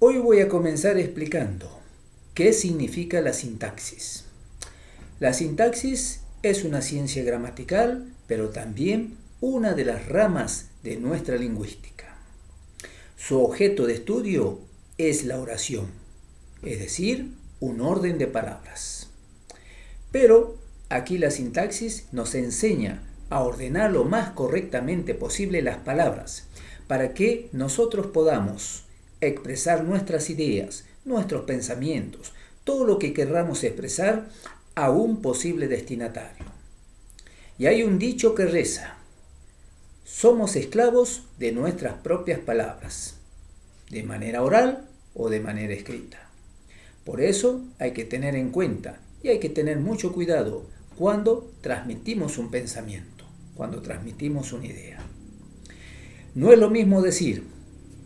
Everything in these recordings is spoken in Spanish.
Hoy voy a comenzar explicando qué significa la sintaxis. La sintaxis es una ciencia gramatical, pero también una de las ramas de nuestra lingüística. Su objeto de estudio es la oración, es decir, un orden de palabras. Pero aquí la sintaxis nos enseña a ordenar lo más correctamente posible las palabras para que nosotros podamos expresar nuestras ideas, nuestros pensamientos, todo lo que querramos expresar a un posible destinatario. Y hay un dicho que reza: somos esclavos de nuestras propias palabras, de manera oral o de manera escrita. Por eso hay que tener en cuenta y hay que tener mucho cuidado cuando transmitimos un pensamiento, cuando transmitimos una idea. No es lo mismo decir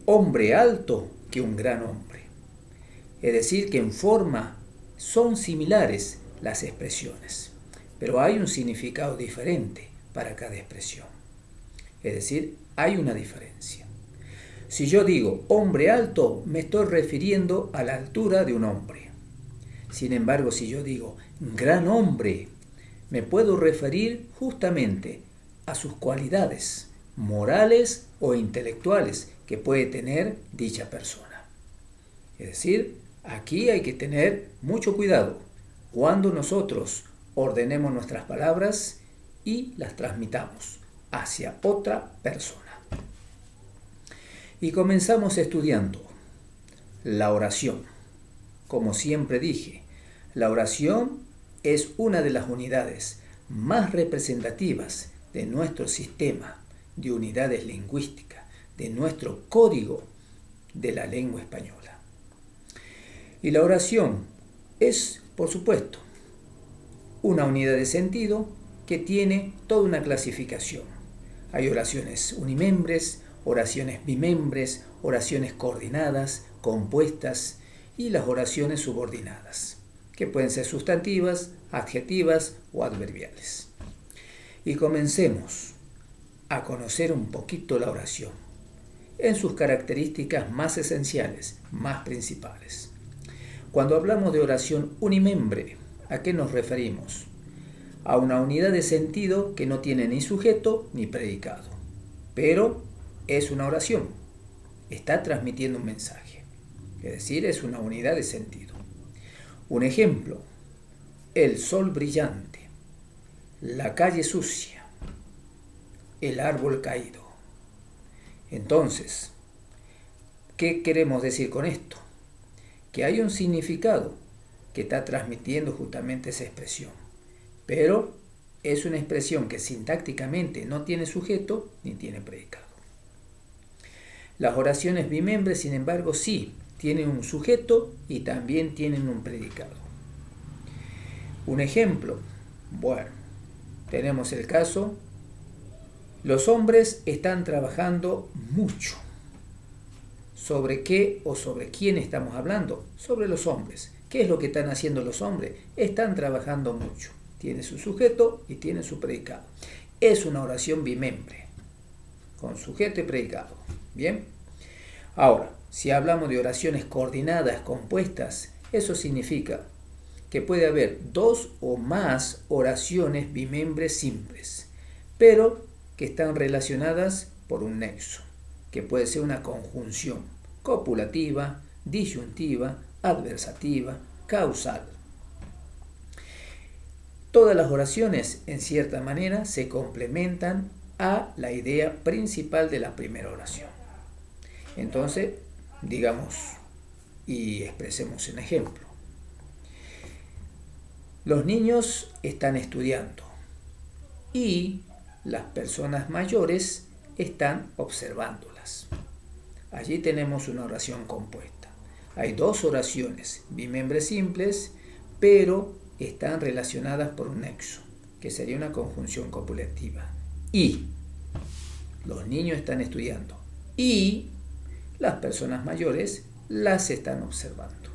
hombre alto que un gran hombre. Es decir, que en forma son similares las expresiones, pero hay un significado diferente para cada expresión. Es decir, hay una diferencia. Si yo digo hombre alto, me estoy refiriendo a la altura de un hombre. Sin embargo, si yo digo gran hombre, me puedo referir justamente a sus cualidades morales o intelectuales que puede tener dicha persona. Es decir, aquí hay que tener mucho cuidado cuando nosotros ordenemos nuestras palabras y las transmitamos hacia otra persona. Y comenzamos estudiando la oración. Como siempre dije, la oración es una de las unidades más representativas de nuestro sistema de unidades lingüísticas, de nuestro código de la lengua española. Y la oración es, por supuesto, una unidad de sentido que tiene toda una clasificación. Hay oraciones unimembres, oraciones bimembres, oraciones coordinadas, compuestas y las oraciones subordinadas, que pueden ser sustantivas, adjetivas o adverbiales. Y comencemos a conocer un poquito la oración en sus características más esenciales, más principales. Cuando hablamos de oración unimembre, ¿a qué nos referimos? A una unidad de sentido que no tiene ni sujeto ni predicado, pero es una oración, está transmitiendo un mensaje, es decir, es una unidad de sentido. Un ejemplo: el sol brillante, la calle sucia, el árbol caído. Entonces, ¿qué queremos decir con esto? Que hay un significado que está transmitiendo justamente esa expresión, pero es una expresión que sintácticamente no tiene sujeto ni tiene predicado. Las oraciones bimembres, sin embargo, sí tienen un sujeto y también tienen un predicado. Un ejemplo: bueno, tenemos el caso: los hombres están trabajando mucho. ¿Sobre qué o sobre quién estamos hablando? Sobre los hombres. ¿Qué es lo que están haciendo los hombres? Están trabajando mucho. Tiene su sujeto y tiene su predicado. Es una oración bimembre, con sujeto y predicado. ¿Bien? Ahora, si hablamos de oraciones coordinadas, compuestas, eso significa que puede haber dos o más oraciones bimembres simples, pero que están relacionadas por un nexo, que puede ser una conjunción copulativa, disyuntiva, adversativa, causal. Todas las oraciones, en cierta manera, se complementan a la idea principal de la primera oración. Entonces, digamos y expresemos un ejemplo. Los niños están estudiando y las personas mayores están observándolas. Allí tenemos una oración compuesta. Hay dos oraciones bimembres simples, pero están relacionadas por un nexo, que sería una conjunción copulativa. Y los niños están estudiando y las personas mayores las están observando.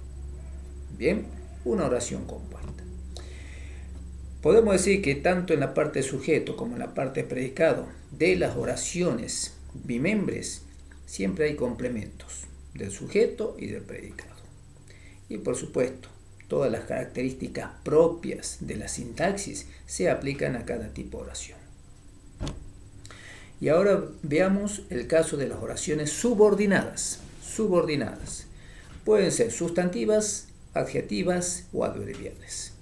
Bien, una oración compuesta. Podemos decir que tanto en la parte sujeto como en la parte predicado de las oraciones bimembres siempre hay complementos. del sujeto y del predicado. Y por supuesto, todas las características propias de la sintaxis se aplican a cada tipo de oración. Y ahora veamos el caso de las oraciones subordinadas. Subordinadas. Pueden ser sustantivas, adjetivas o adverbiales.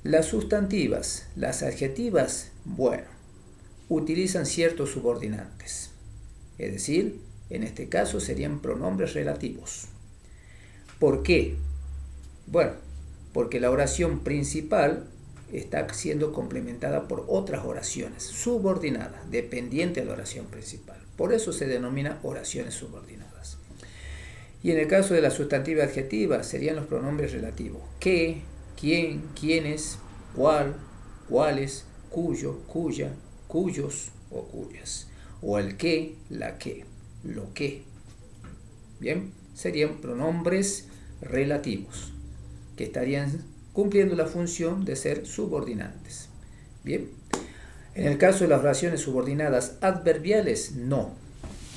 Las sustantivas, las adjetivas, bueno, utilizan ciertos subordinantes. Es decir, en este caso serían pronombres relativos. ¿Por qué? Bueno, porque la oración principal está siendo complementada por otras oraciones subordinadas, dependientes de la oración principal. Por eso se denomina oraciones subordinadas. Y en el caso de la sustantiva adjetiva serían los pronombres relativos. ¿Qué? ¿Quién? ¿Quiénes? ¿Cuál? ¿Cuáles? ¿Cuyo? ¿Cuya? ¿Cuyos? O cuyas. O el qué, la qué, lo que. Bien, serían pronombres relativos que estarían cumpliendo la función de ser subordinantes. Bien, en el caso de las oraciones subordinadas adverbiales, no.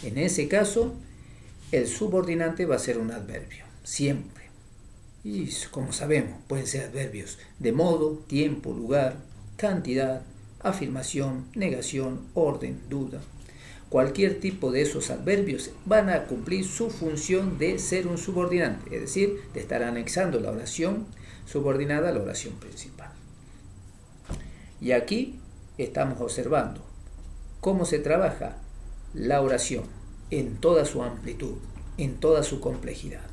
En ese caso, el subordinante va a ser un adverbio, siempre. Y como sabemos, pueden ser adverbios de modo, tiempo, lugar, cantidad, afirmación, negación, orden, duda. Cualquier tipo de esos adverbios van a cumplir su función de ser un subordinante, es decir, de estar anexando la oración subordinada a la oración principal. Y aquí estamos observando cómo se trabaja la oración en toda su amplitud, en toda su complejidad.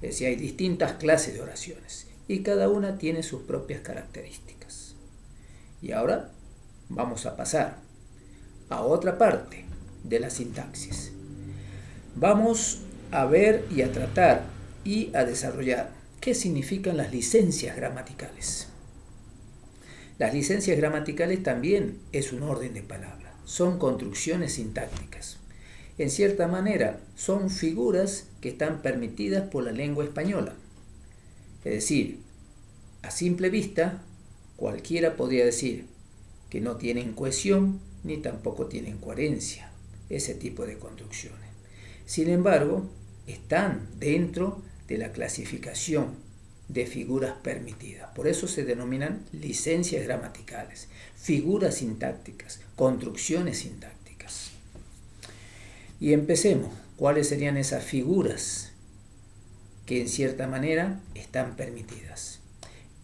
Es decir, hay distintas clases de oraciones y cada una tiene sus propias características. Y ahora vamos a pasar a otra parte de la sintaxis. Vamos a ver y a tratar y a desarrollar qué significan las licencias gramaticales. Las licencias gramaticales también es un orden de palabras, son construcciones sintácticas. En cierta manera, son figuras que están permitidas por la lengua española. Es decir, a simple vista, cualquiera podría decir que no tienen cohesión ni tampoco tienen coherencia ese tipo de construcciones. Sin embargo, están dentro de la clasificación de figuras permitidas. Por eso se denominan licencias gramaticales, figuras sintácticas, construcciones sintácticas. Y empecemos. ¿Cuáles serían esas figuras que en cierta manera están permitidas?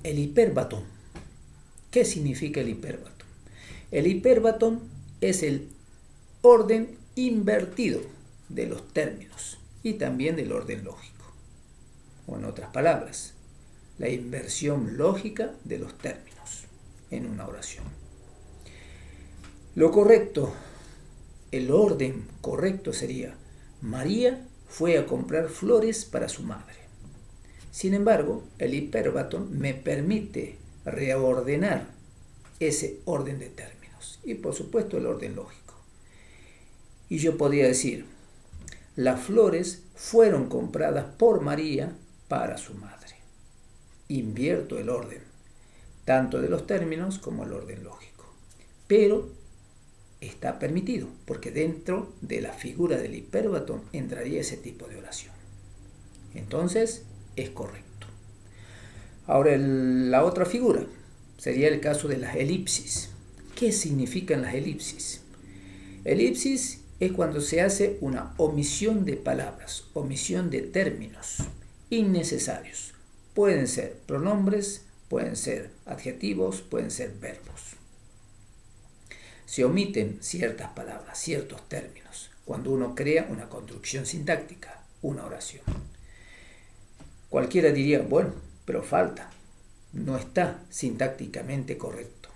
El hiperbatón. ¿Qué significa el hiperbatón? El hiperbatón es el orden invertido de los términos y también del orden lógico. O en otras palabras, la inversión lógica de los términos en una oración. Lo correcto, el orden correcto sería: María fue a comprar flores para su madre. Sin embargo, el hiperbatón me permite reordenar ese orden de términos y por supuesto el orden lógico. Y yo podría decir: las flores fueron compradas por María para su madre. Invierto el orden, tanto de los términos como el orden lógico. Pero está permitido, porque dentro de la figura del hiperbatón entraría ese tipo de oración. Entonces, es correcto. Ahora, la otra figura sería el caso de las elipsis. ¿Qué significan las elipsis? Elipsis es cuando se hace una omisión de palabras, omisión de términos innecesarios. Pueden ser pronombres, pueden ser adjetivos, pueden ser verbos. Se omiten ciertas palabras, ciertos términos, cuando uno crea una construcción sintáctica, una oración. Cualquiera diría: bueno, pero falta, no está sintácticamente correcto.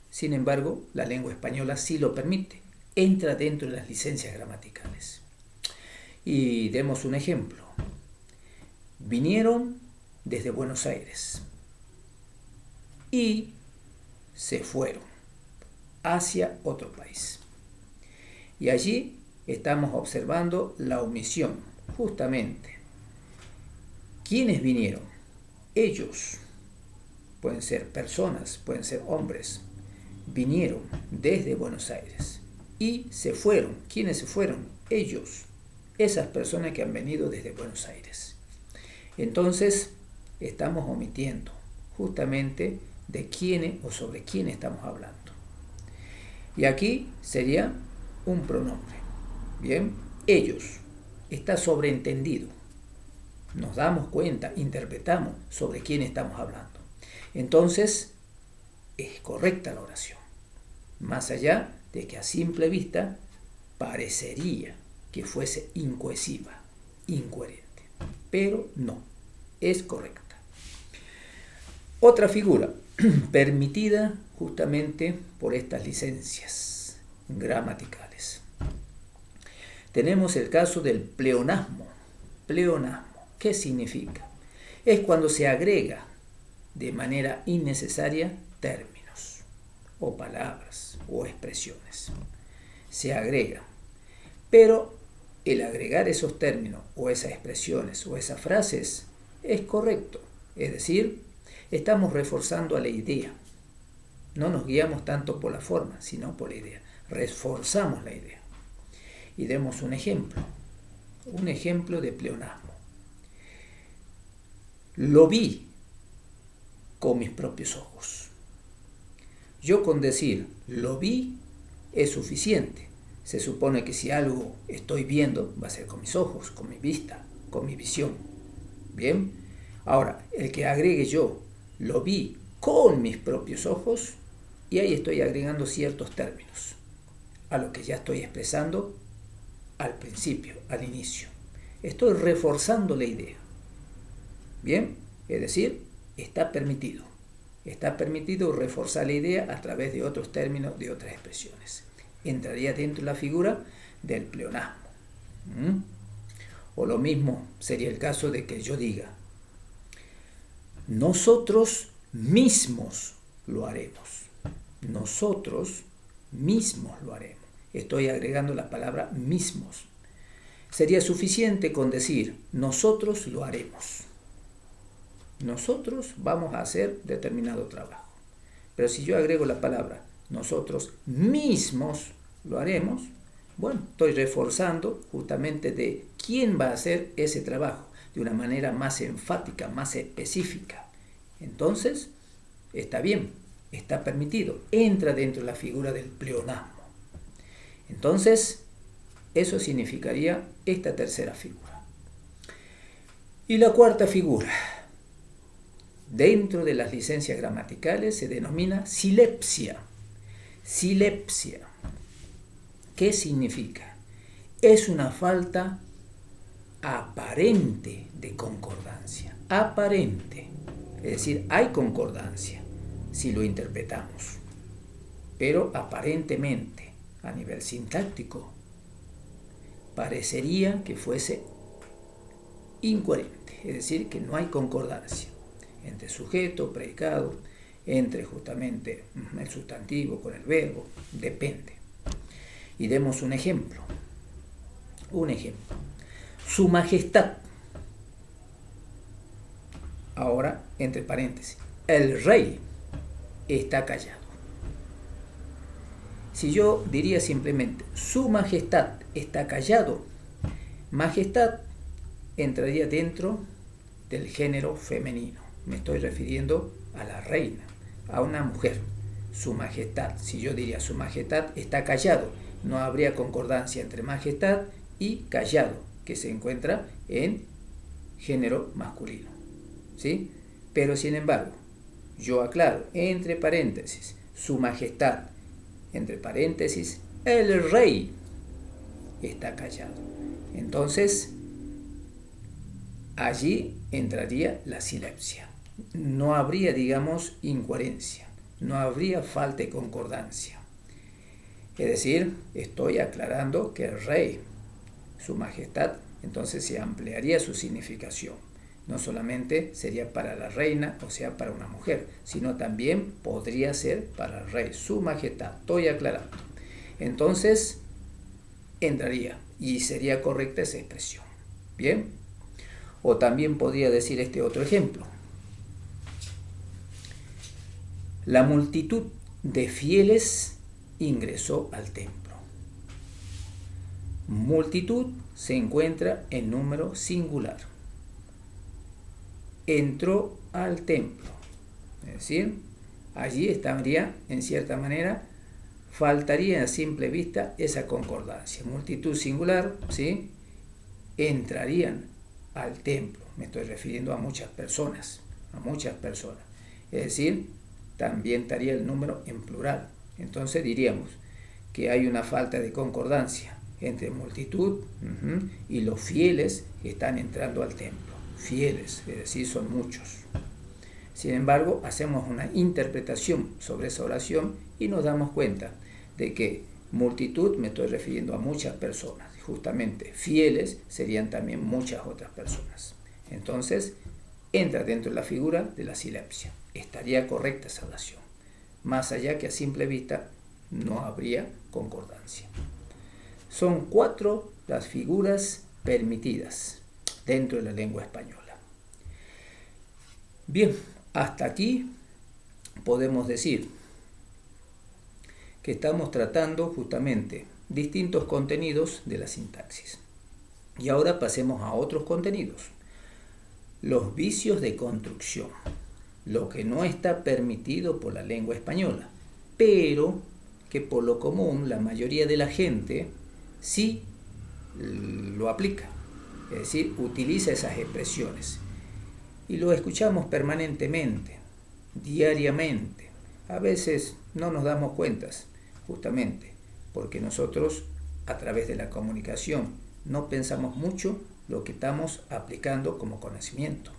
Sin embargo, la lengua española sí lo permite, entra dentro de las licencias gramaticales. Y demos un ejemplo. Vinieron desde Buenos Aires y se fueron hacia otro país. Y allí estamos observando la omisión, justamente. ¿Quiénes vinieron? Ellos. Pueden ser personas, pueden ser hombres. Vinieron desde Buenos Aires y se fueron. ¿Quiénes se fueron? Ellos. esas personas que han venido desde Buenos Aires. Entonces, estamos omitiendo justamente de quién o sobre quién estamos hablando. Y aquí sería un pronombre. Bien, ellos. Está sobreentendido. Nos damos cuenta, interpretamos sobre quién estamos hablando. Entonces, es correcta la oración. Más allá de que a simple vista parecería que fuese incohesiva, incoherente. Pero no, es correcta. Otra figura permitida justamente por estas licencias gramaticales. Tenemos el caso del pleonasmo. Pleonasmo, ¿qué significa? Es cuando se agrega de manera innecesaria términos o palabras o expresiones. Se agrega. Pero el agregar esos términos o esas expresiones o esas frases es correcto. Es decir, estamos reforzando a la idea. No nos guiamos tanto por la forma, sino por la idea. Reforzamos la idea. Y demos un ejemplo de pleonasmo. Lo vi con mis propios ojos. Yo con decir lo vi es suficiente. Se supone que si algo estoy viendo va a ser con mis ojos, con mi vista, con mi visión. Bien, ahora el que agregue yo lo vi con mis propios ojos, y ahí estoy agregando ciertos términos a lo que ya estoy expresando al principio, al inicio. Estoy reforzando la idea. Bien, es decir, está permitido reforzar la idea a través de otros términos, de otras expresiones. Entraría dentro de la figura del pleonasmo. O lo mismo sería el caso de que yo diga, nosotros mismos lo haremos. Nosotros mismos lo haremos. Estoy agregando la palabra mismos. Sería suficiente con decir, nosotros lo haremos. Nosotros vamos a hacer determinado trabajo. Pero si yo agrego la palabra, nosotros mismos lo haremos, bueno, estoy reforzando justamente de quién va a hacer ese trabajo de una manera más enfática, más específica. Entonces, está bien, está permitido, entra dentro de la figura del pleonasmo. Entonces, eso significaría esta tercera figura. Y la cuarta figura, dentro de las licencias gramaticales, se denomina silepsia. Silepsia. ¿Qué significa? Es una falta aparente de concordancia. Aparente. Es decir, hay concordancia si lo interpretamos. Pero aparentemente, a nivel sintáctico, parecería que fuese incoherente. Es decir, que no hay concordancia entre sujeto, predicado, entre justamente el sustantivo con el verbo, depende. Y demos un ejemplo. Su majestad. Ahora, entre paréntesis, el rey está callado. Si yo diría simplemente, su majestad está callado, majestad entraría dentro del género femenino. Me estoy refiriendo a la reina, a una mujer. Su majestad, si yo diría su majestad está callado, no habría concordancia entre majestad y callado, que se encuentra en género masculino. ¿Sí? Pero sin embargo, yo aclaro, entre paréntesis, su majestad, entre paréntesis, el rey está callado. Entonces, allí entraría la silepsia. No habría, digamos, incoherencia, no habría falta de concordancia. Es decir, estoy aclarando que el rey, su majestad, entonces se ampliaría su significación. No solamente sería para la reina, o sea, para una mujer, sino también podría ser para el rey, su majestad. Estoy aclarando. Entonces, entraría y sería correcta esa expresión. ¿Bien? O también podría decir este otro ejemplo. La multitud de fieles ingresó al templo. Multitud se encuentra en número singular. Entró al templo. Es decir, allí estaría, en cierta manera, faltaría a simple vista esa concordancia. Multitud singular, ¿sí? Entrarían al templo. Me estoy refiriendo a muchas personas, Es decir, también estaría el número en plural. Entonces diríamos que hay una falta de concordancia entre multitud y los fieles que están entrando al templo. Fieles, es decir, son muchos. Sin embargo, hacemos una interpretación sobre esa oración y nos damos cuenta de que multitud me estoy refiriendo a muchas personas. Justamente, fieles serían también muchas otras personas. Entonces, entra dentro de la figura de la silepsia. Estaría correcta esa oración. Más allá que a simple vista no habría concordancia. Son 4 las figuras permitidas dentro de la lengua española. Bien, hasta aquí podemos decir que estamos tratando justamente distintos contenidos de la sintaxis. Y ahora pasemos a otros contenidos. Los vicios de construcción, lo que no está permitido por la lengua española, pero que por lo común la mayoría de la gente sí lo aplica, es decir, utiliza esas expresiones. Y lo escuchamos permanentemente, diariamente. A veces no nos damos cuenta, justamente, porque nosotros, a través de la comunicación, no pensamos mucho lo que estamos aplicando como conocimiento.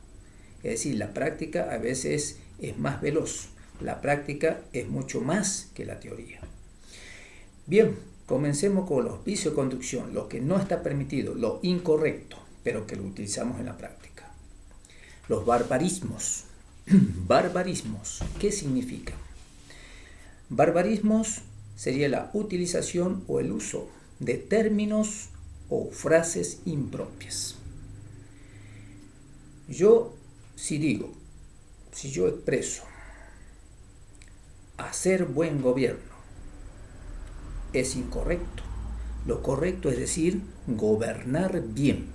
Es decir, la práctica a veces es más veloz. La práctica es mucho más que la teoría. Bien, comencemos con los vicios de conducción, lo que no está permitido, lo incorrecto, pero que lo utilizamos en la práctica. Los barbarismos. Barbarismos, ¿qué significa? Barbarismos sería la utilización o el uso de términos o frases impropias. Si yo expreso hacer buen gobierno, es incorrecto. Lo correcto es decir gobernar bien.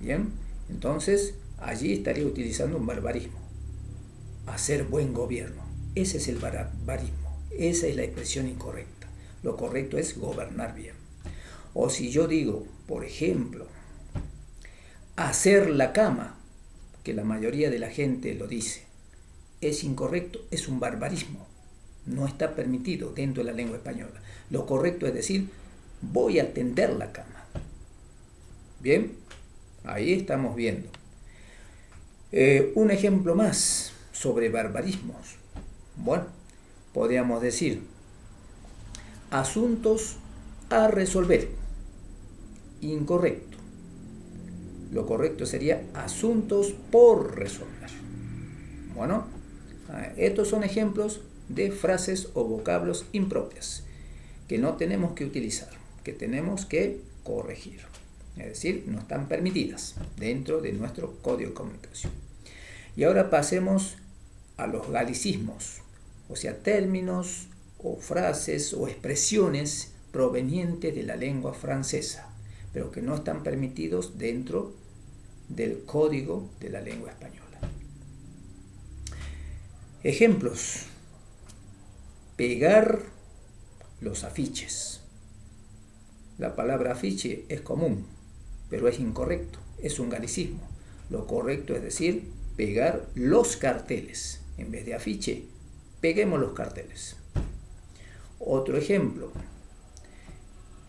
Bien, entonces allí estaría utilizando un barbarismo. Hacer buen gobierno. Ese es el barbarismo. Esa es la expresión incorrecta. Lo correcto es gobernar bien. O si yo digo, por ejemplo, hacer la cama, que la mayoría de la gente lo dice, es incorrecto, es un barbarismo. No está permitido dentro de la lengua española. Lo correcto es decir, voy a tender la cama. Bien, ahí estamos viendo. Un ejemplo más sobre barbarismos. Bueno, podríamos decir, asuntos a resolver. Incorrecto. Lo correcto sería asuntos por resolver. Bueno, estos son ejemplos de frases o vocablos impropias que no tenemos que utilizar, que tenemos que corregir. Es decir, no están permitidas dentro de nuestro código de comunicación. Y ahora pasemos a los galicismos, o sea, términos o frases o expresiones provenientes de la lengua francesa, pero que no están permitidos dentro del código de la lengua española. Ejemplos. Pegar los afiches. La palabra afiche es común, pero es incorrecto, es un galicismo. Lo correcto es decir, pegar los carteles. En vez de afiche, peguemos los carteles. Otro ejemplo.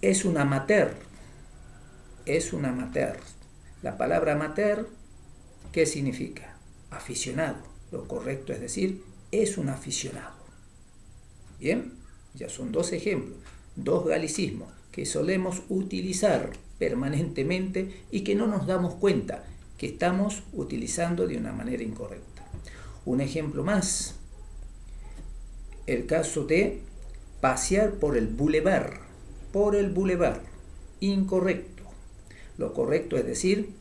Es un amateur. Es un amateur. La palabra amateur, ¿qué significa? Aficionado. Lo correcto es decir, es un aficionado. Bien, ya son 2 ejemplos, 2 galicismos que solemos utilizar permanentemente y que no nos damos cuenta que estamos utilizando de una manera incorrecta. Un ejemplo más, el caso de pasear por el bulevar. Por el bulevar, incorrecto. Lo correcto es decir,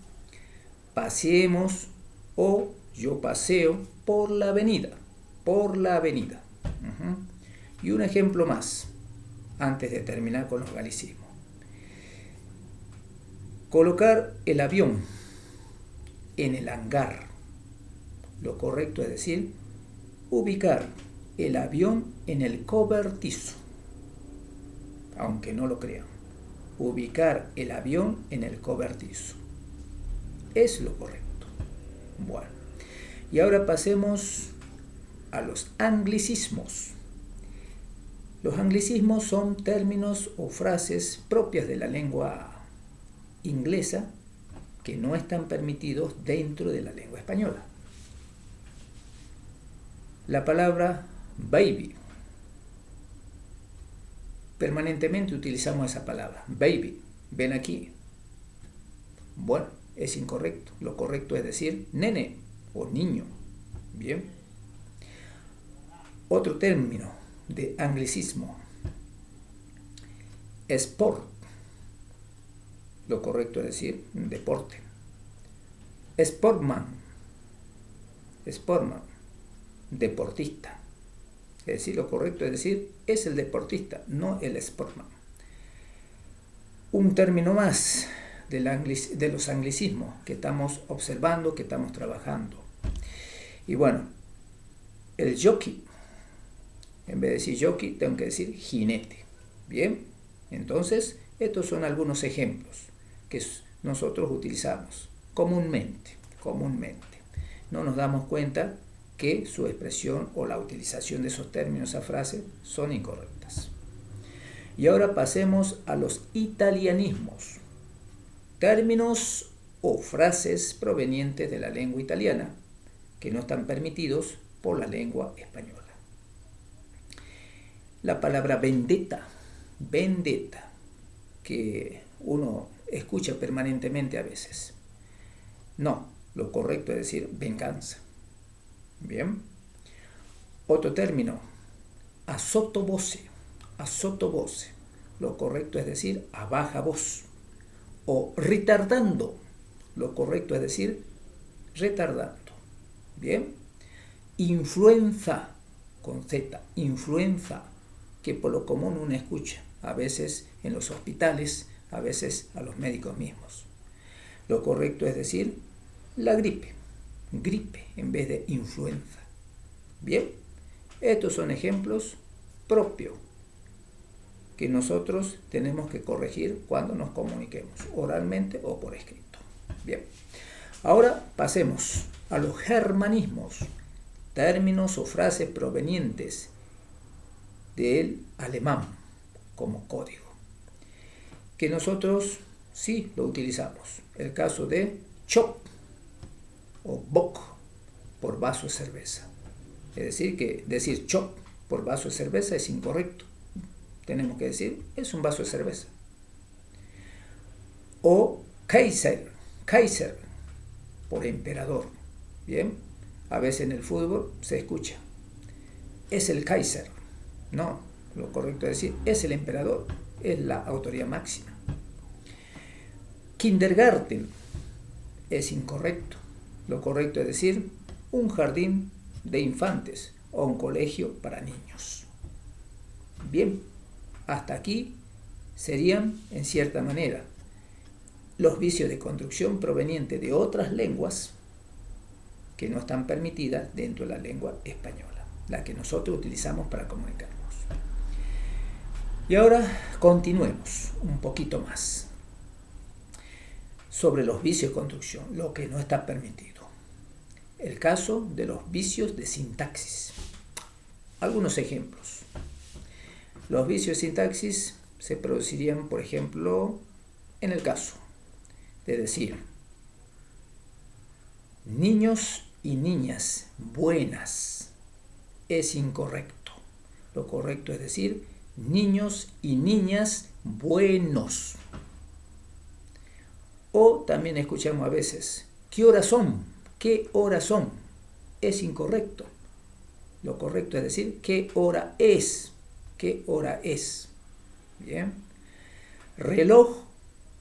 paseemos o yo paseo por la avenida. Por la avenida. Y un ejemplo más, antes de terminar con los galicismos. Colocar el avión en el hangar. Lo correcto es decir, ubicar el avión en el cobertizo. Aunque no lo crean. Ubicar el avión en el cobertizo. Es lo correcto. Bueno. Y ahora pasemos a los anglicismos. Los anglicismos son términos o frases propias de la lengua inglesa que no están permitidos dentro de la lengua española. La palabra baby. Permanentemente utilizamos esa palabra. Baby. Ven aquí. Bueno, es incorrecto. Lo correcto es decir nene o niño. Bien. Otro término de anglicismo. Sport. Lo correcto es decir deporte. Sportman. Sportman. Deportista. Es decir, lo correcto es decir es el deportista, no el sportman. Un término más de los anglicismos que estamos observando, que estamos trabajando. Y bueno, el jockey. En vez de decir jockey, tengo que decir jinete. Bien, entonces estos son algunos ejemplos que nosotros utilizamos comúnmente. No nos damos cuenta que su expresión o la utilización de esos términos, esa frase, son incorrectas. Y ahora pasemos a los italianismos. Términos o frases provenientes de la lengua italiana que no están permitidos por la lengua española. La palabra vendetta, que uno escucha permanentemente a veces. No, lo correcto es decir venganza. Bien. Otro término, a sottovoce. Lo correcto es decir a baja voz. O retardando. Lo correcto es decir retardando. Bien. Influenza, con Z, influenza, que por lo común uno escucha, a veces en los hospitales, a veces a los médicos mismos. Lo correcto es decir la gripe en vez de influenza. Bien, estos son ejemplos propios que nosotros tenemos que corregir cuando nos comuniquemos, oralmente o por escrito. Bien, ahora pasemos a los germanismos, términos o frases provenientes del alemán como código, que nosotros sí lo utilizamos. El caso de Chop o Bock por vaso de cerveza. Es decir, que decir Chop por vaso de cerveza es incorrecto. Tenemos que decir, es un vaso de cerveza. O Kaiser por emperador. Bien, a veces en el fútbol se escucha, es el Kaiser. No, lo correcto es decir, es el emperador, es la autoridad máxima. Kindergarten es incorrecto. Lo correcto es decir, un jardín de infantes o un colegio para niños. Bien, hasta aquí serían, en cierta manera, los vicios de construcción provenientes de otras lenguas que no están permitidas dentro de la lengua española, la que nosotros utilizamos para comunicarnos. Y ahora continuemos un poquito más sobre los vicios de construcción, lo que no está permitido. El caso de los vicios de sintaxis. Algunos ejemplos. Los vicios de sintaxis se producirían, por ejemplo, en el caso de decir niños y niñas buenas. Es incorrecto. Lo correcto es decir niños y niñas buenos. O también escuchamos a veces, ¿qué horas son? ¿Qué horas son? Es incorrecto. Lo correcto es decir, ¿qué hora es? ¿Qué hora es? Bien. Reloj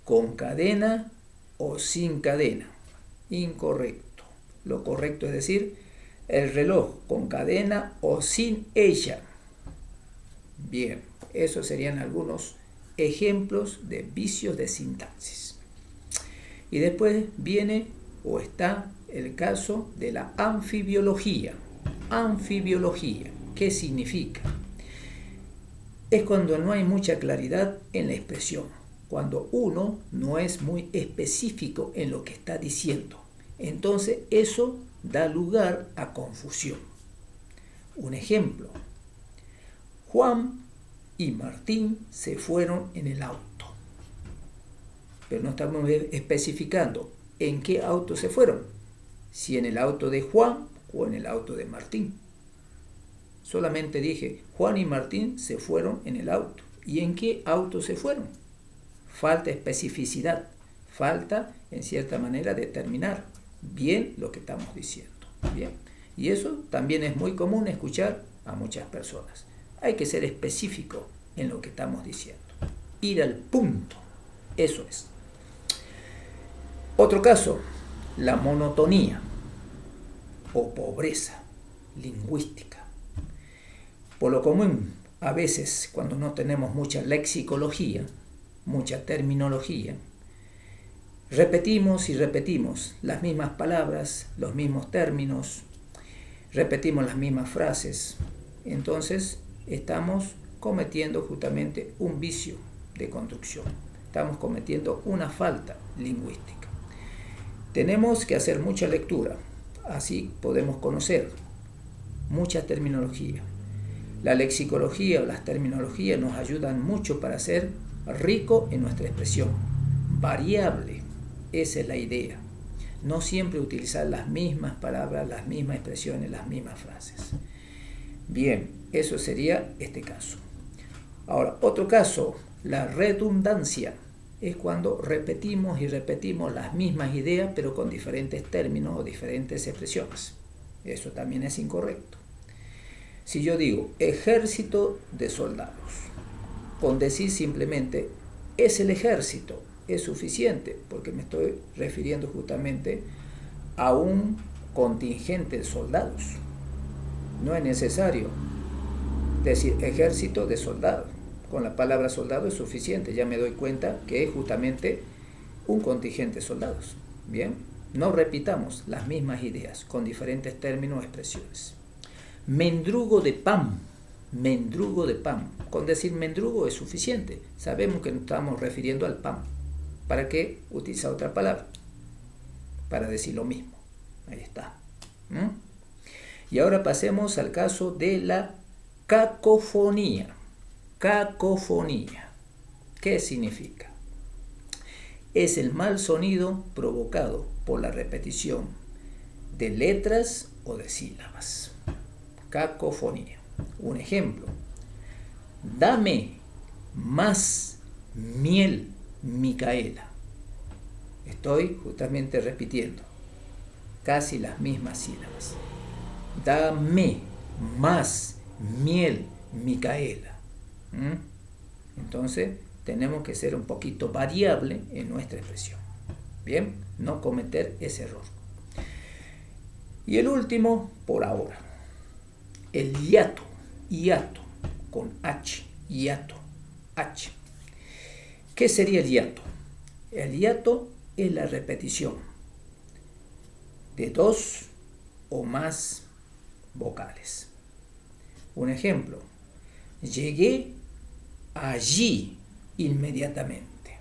con cadena o sin cadena. Incorrecto. Lo correcto es decir, el reloj con cadena o sin ella. Bien, esos serían algunos ejemplos de vicios de sintaxis. Y después viene o está el caso de la anfibiología. Anfibiología, ¿qué significa? Es cuando no hay mucha claridad en la expresión, cuando uno no es muy específico en lo que está diciendo. Entonces eso da lugar a confusión. Un ejemplo: Juan y Martín se fueron en el auto. Pero no estamos especificando en qué auto se fueron, si en el auto de Juan o en el auto de Martín. Solamente dije, Juan y Martín se fueron en el auto. ¿Y en qué auto se fueron? Falta especificidad, falta en cierta manera determinar bien lo que estamos diciendo. Bien. Y eso también es muy común escuchar a muchas personas. Hay que ser específico en lo que estamos diciendo. Ir al punto. Eso es. Otro caso, la monotonía o pobreza lingüística. Por lo común, a veces cuando no tenemos mucha lexicología, mucha terminología, repetimos y repetimos las mismas palabras, los mismos términos, repetimos las mismas frases. Entonces estamos cometiendo justamente un vicio de construcción. Estamos cometiendo una falta lingüística. Tenemos que hacer mucha lectura, así podemos conocer mucha terminología. La lexicología o las terminologías nos ayudan mucho para ser rico en nuestra expresión. Variable, esa es la idea. No siempre utilizar las mismas palabras, las mismas expresiones, las mismas frases. Bien, eso sería este caso. Ahora, otro caso, la redundancia. Es cuando repetimos y repetimos las mismas ideas, pero con diferentes términos o diferentes expresiones. Eso también es incorrecto. Si yo digo ejército de soldados, con decir simplemente es el ejército, es suficiente, porque me estoy refiriendo justamente a un contingente de soldados. No es necesario decir ejército de soldados. Con la palabra soldado es suficiente, ya me doy cuenta que es justamente un contingente de soldados. Bien, no repitamos las mismas ideas con diferentes términos o expresiones. Mendrugo de pan, mendrugo de pan. Con decir mendrugo es suficiente, sabemos que nos estamos refiriendo al pan. ¿Para qué utilizar otra palabra? Para decir lo mismo. Ahí está. Y ahora pasemos al caso de la cacofonía. Cacofonía. ¿Qué significa? Es el mal sonido provocado por la repetición de letras o de sílabas. Cacofonía. Un ejemplo: dame más miel, Micaela. Estoy justamente repitiendo casi las mismas sílabas. Dame más miel, Micaela. Entonces tenemos que ser un poquito variable en nuestra expresión. Bien, no cometer ese error. Y el último, por ahora, el hiato, hiato, con H, hiato, H. ¿Qué sería el hiato? El hiato es la repetición de dos o más vocales. Un ejemplo: llegué allí inmediatamente.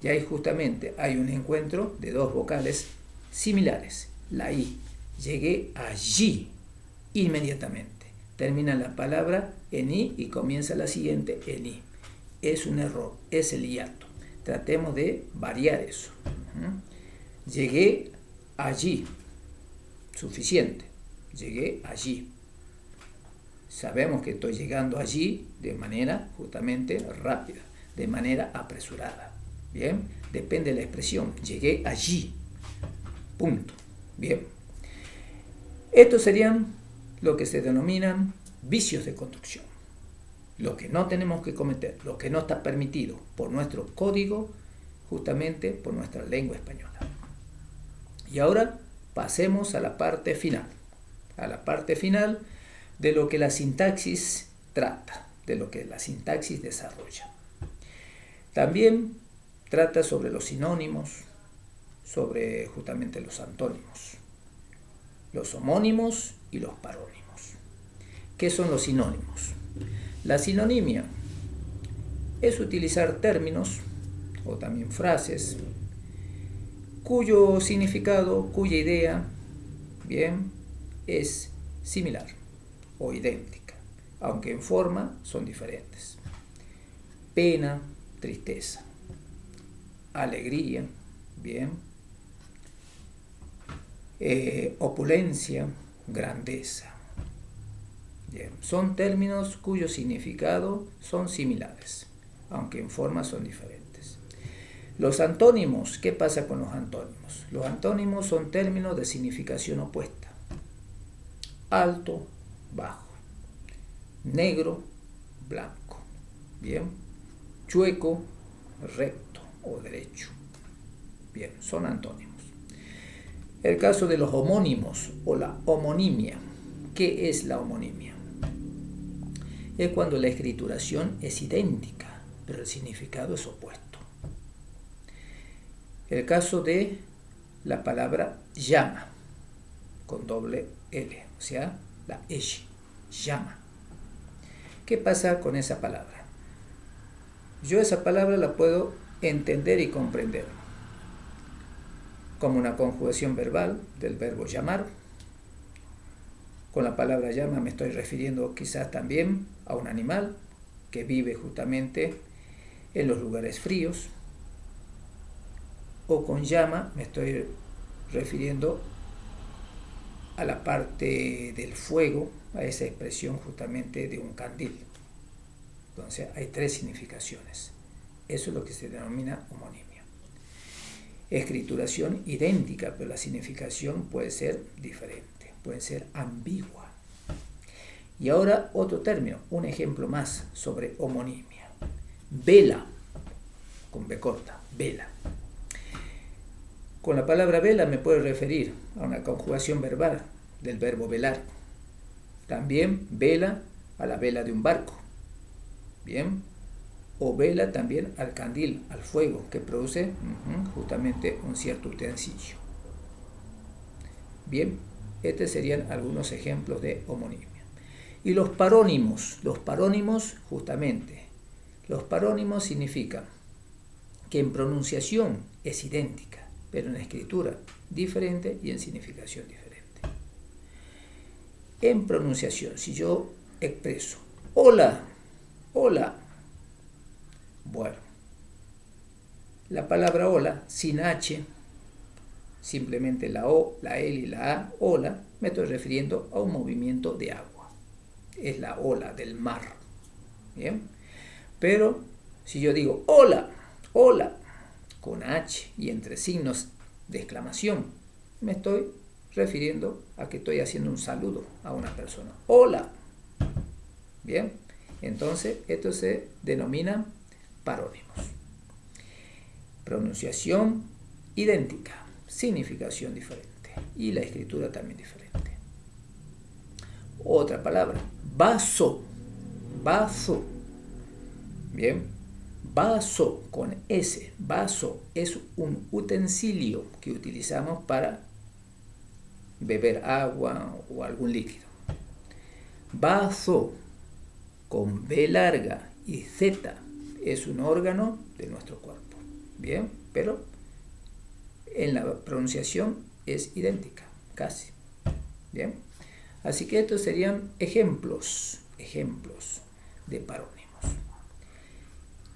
Y ahí justamente hay un encuentro de dos vocales similares, la I. Llegué allí inmediatamente. Termina la palabra en I y comienza la siguiente en I. Es un error, es el hiato. Tratemos de variar eso. Llegué allí, suficiente. Llegué allí. Sabemos que estoy llegando allí de manera justamente rápida, de manera apresurada. Bien, depende de la expresión. Llegué allí. Punto. Bien. Estos serían lo que se denominan vicios de construcción. Lo que no tenemos que cometer, lo que no está permitido por nuestro código, justamente por nuestra lengua española. Y ahora pasemos a la parte final. A la parte final de lo que la sintaxis trata, de lo que la sintaxis desarrolla. También trata sobre los sinónimos, sobre justamente los antónimos, los homónimos y los parónimos. ¿Qué son los sinónimos? La sinonimia es utilizar términos o también frases cuyo significado, cuya idea, bien, es similar o idéntica, aunque en forma son diferentes. Pena, tristeza. Alegría, bien. Opulencia, grandeza. Bien. Son términos cuyo significado son similares, aunque en forma son diferentes. Los antónimos, ¿qué pasa con los antónimos? Los antónimos son términos de significación opuesta. Alto, bajo. Negro, blanco. Bien. Chueco, recto o derecho. Bien, son antónimos. El caso de los homónimos o la homonimia. ¿Qué es la homonimia? Es cuando la escrituración es idéntica, pero el significado es opuesto. El caso de la palabra llama, con doble L, o sea, la esh, llama. ¿Qué pasa con esa palabra? Yo esa palabra la puedo entender y comprender como una conjugación verbal del verbo llamar. Con la palabra llama me estoy refiriendo quizás también a un animal que vive justamente en los lugares fríos. O con llama me estoy refiriendo a la parte del fuego, a esa expresión justamente de un candil. Entonces hay tres significaciones. Eso es lo que se denomina homonimia. Escrituración idéntica, pero la significación puede ser diferente, puede ser ambigua. Y ahora otro término, un ejemplo más sobre homonimia. Vela, con B corta, vela. Con la palabra vela me puedo referir a una conjugación verbal del verbo velar. También vela a la vela de un barco. Bien. O vela también al candil, al fuego, que produce justamente un cierto utensilio. Bien, estos serían algunos ejemplos de homonimia. Y los parónimos justamente, los parónimos significan que en pronunciación es idéntica, pero en escritura diferente y en significación diferente. En pronunciación, si yo expreso hola, hola, bueno, la palabra hola, sin H, simplemente la O, la L y la A, hola, me estoy refiriendo a un movimiento de agua. Es la ola del mar. ¿Bien? Pero si yo digo hola, hola, con H y entre signos de exclamación, me estoy refiriendo a que estoy haciendo un saludo a una persona. Hola. Bien, entonces esto se denomina parónimos. Pronunciación idéntica, significación diferente y la escritura también diferente. Otra palabra, vaso, vaso. Bien, vaso con S, vaso es un utensilio que utilizamos para beber agua o algún líquido. Vaso con B larga y Z es un órgano de nuestro cuerpo. Bien, pero en la pronunciación es idéntica, casi. Bien, así que estos serían ejemplos de parónimos.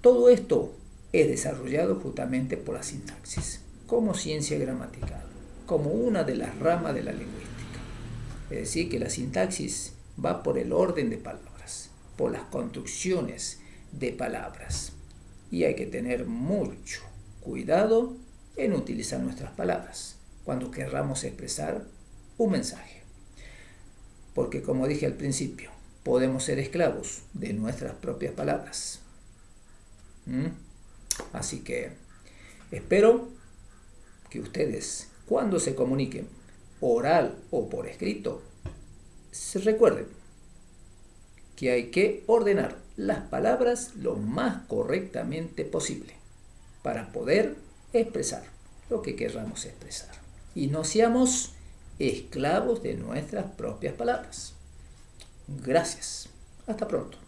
Todo esto es desarrollado justamente por la sintaxis, como ciencia gramatical, como una de las ramas de la lingüística. Es decir, que la sintaxis va por el orden de palabras, por las construcciones de palabras. Y hay que tener mucho cuidado en utilizar nuestras palabras cuando querramos expresar un mensaje. Porque como dije al principio, podemos ser esclavos de nuestras propias palabras. Así que espero que ustedes, cuando se comuniquen oral o por escrito, se recuerden que hay que ordenar las palabras lo más correctamente posible para poder expresar lo que querramos expresar. Y no seamos esclavos de nuestras propias palabras. Gracias. Hasta pronto.